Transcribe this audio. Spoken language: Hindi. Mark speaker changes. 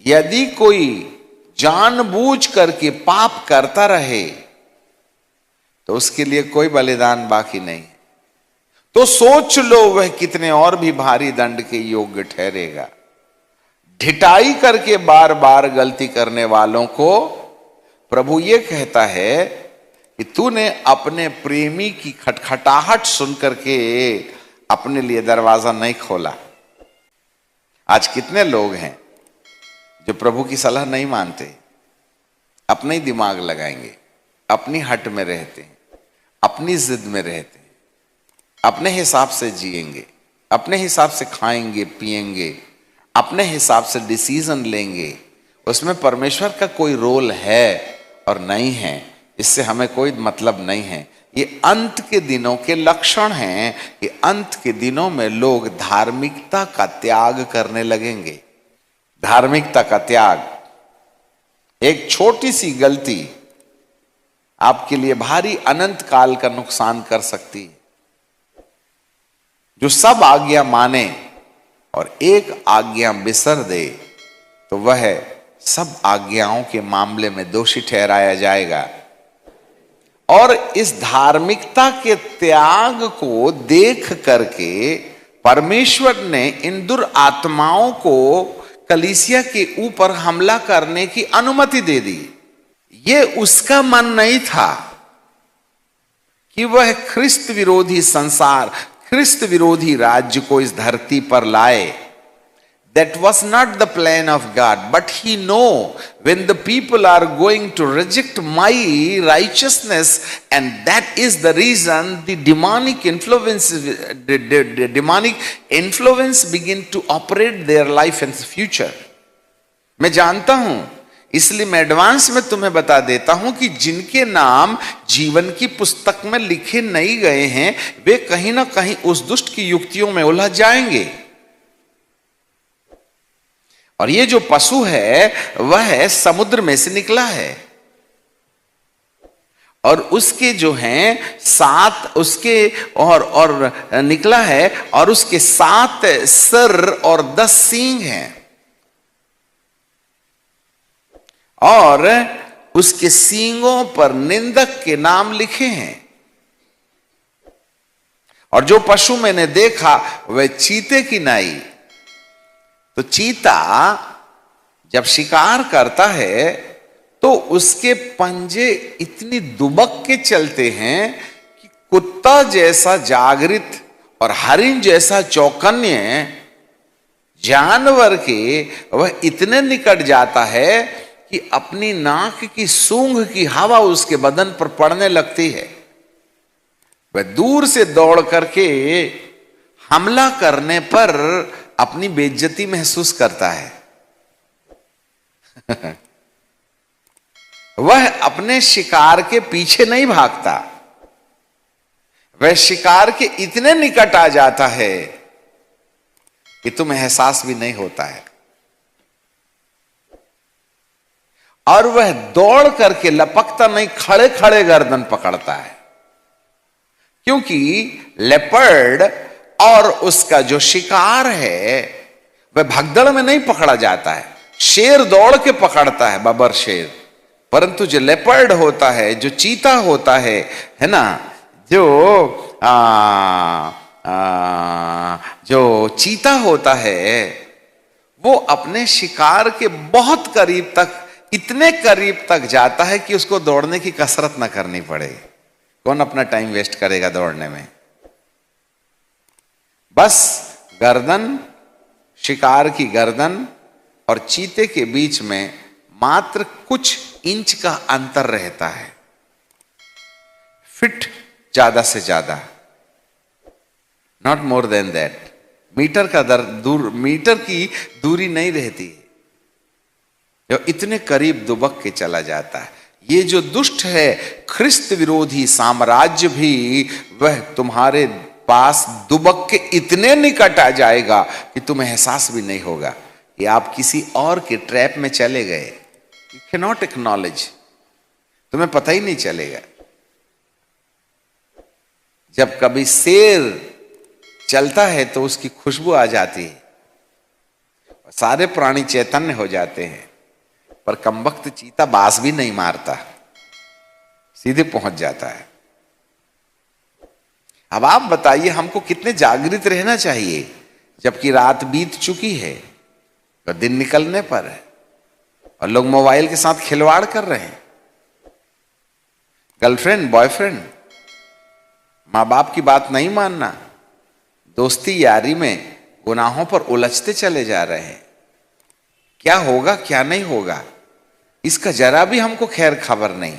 Speaker 1: यदि कोई जानबूझ करके पाप करता रहे तो उसके लिए कोई बलिदान बाकी नहीं। तो सोच लो वह कितने और भी भारी दंड के योग्य ठहरेगा। ढिठाई करके बार बार गलती करने वालों को प्रभु ये कहता है कि तूने अपने प्रेमी की खटखटाहट सुन करके अपने लिए दरवाजा नहीं खोला। आज कितने लोग हैं जो प्रभु की सलाह नहीं मानते, अपने ही दिमाग लगाएंगे, अपनी हट में रहते हैं, अपनी जिद में रहते हैं, अपने हिसाब से जिएंगे, अपने हिसाब से खाएंगे पिएंगे, अपने हिसाब से डिसीजन लेंगे। उसमें परमेश्वर का कोई रोल है और नहीं है, इससे हमें कोई मतलब नहीं है। ये अंत के दिनों के लक्षण हैं कि अंत के दिनों में लोग धार्मिकता का त्याग करने लगेंगे। धार्मिकता का त्याग, एक छोटी सी गलती आपके लिए भारी अनंत काल का नुकसान कर सकती है। जो सब आज्ञा माने और एक आज्ञा बिसर दे तो वह सब आज्ञाओं के मामले में दोषी ठहराया जाएगा। और इस धार्मिकता के त्याग को देख करके परमेश्वर ने इन दुरात्माओं को कलीसिया के ऊपर हमला करने की अनुमति दे दी। ये उसका मन नहीं था कि वह ख्रिस्त विरोधी संसार, ख्रिस्त विरोधी राज्य को इस धरती पर लाए। That was not the plan of God, but he know when the people are going to reject my righteousness, and that is the reason the demonic influence begin to operate their life in the future. मैं जानता हूं, इसलिए मैं एडवांस में तुम्हें बता देता हूं कि जिनके नाम जीवन की पुस्तक में लिखे नहीं गए हैं वे कहीं ना कहीं उस दुष्ट की युक्तियों में उलझ जाएंगे। और ये जो पशु है वह समुद्र में से निकला है और उसके जो हैं 7 उसके और निकला है और उसके 7 सिर और 10 सींग हैं और उसके सींगों पर निंदक के नाम लिखे हैं। और जो पशु मैंने देखा वह चीते की नाई। तो चीता जब शिकार करता है तो उसके पंजे इतनी दुबक के चलते हैं कि कुत्ता जैसा जागृत और हरिण जैसा चौकन्य जानवर के वह इतने निकट जाता है कि अपनी नाक की सूंघ की हवा उसके बदन पर पड़ने लगती है। वह दूर से दौड़ करके हमला करने पर अपनी बेइज्जती महसूस करता है। वह अपने शिकार के पीछे नहीं भागता, वह शिकार के इतने निकट आ जाता है कि तुम्हें एहसास भी नहीं होता है। और वह दौड़ करके लपकता नहीं, खड़े खड़े गर्दन पकड़ता है, क्योंकि लेपर्ड और उसका जो शिकार है वह भगदड़ में नहीं पकड़ा जाता है। शेर दौड़ के पकड़ता है, बबर शेर, परंतु जो लेपर्ड होता है, जो चीता होता है ना, जो चीता होता है वो अपने शिकार के बहुत करीब तक, इतने करीब तक जाता है कि उसको दौड़ने की कसरत ना करनी पड़े। कौन अपना टाइम वेस्ट करेगा दौड़ने में? बस गर्दन, शिकार की गर्दन और चीते के बीच में मात्र कुछ इंच का अंतर रहता है, फिट ज्यादा से ज्यादा, not more than that. Metre का मीटर की दूरी नहीं रहती है, जो इतने करीब दुबक के चला जाता है। ये जो दुष्ट है ख्रिस्त विरोधी साम्राज्य भी वह तुम्हारे पास दुबक के इतने निकट आ जाएगा कि तुम्हें एहसास भी नहीं होगा कि आप किसी और के ट्रैप में चले गए। यू कैन नॉट एक्नॉलेज, तुम्हें पता ही नहीं चलेगा। जब कभी शेर चलता है तो उसकी खुशबू आ जाती है, सारे प्राणी चैतन्य हो जाते हैं, पर कमबख्त चीता बाज भी नहीं मारता, सीधे पहुंच जाता है। अब आप बताइए हमको कितने जागृत रहना चाहिए, जबकि रात बीत चुकी है और दिन निकलने पर है और लोग मोबाइल के साथ खिलवाड़ कर रहे हैं। गर्लफ्रेंड, बॉयफ्रेंड, माँ बाप की बात नहीं मानना, दोस्ती यारी में गुनाहों पर उलझते चले जा रहे हैं। क्या होगा क्या नहीं होगा इसका जरा भी हमको खैर खबर नहीं।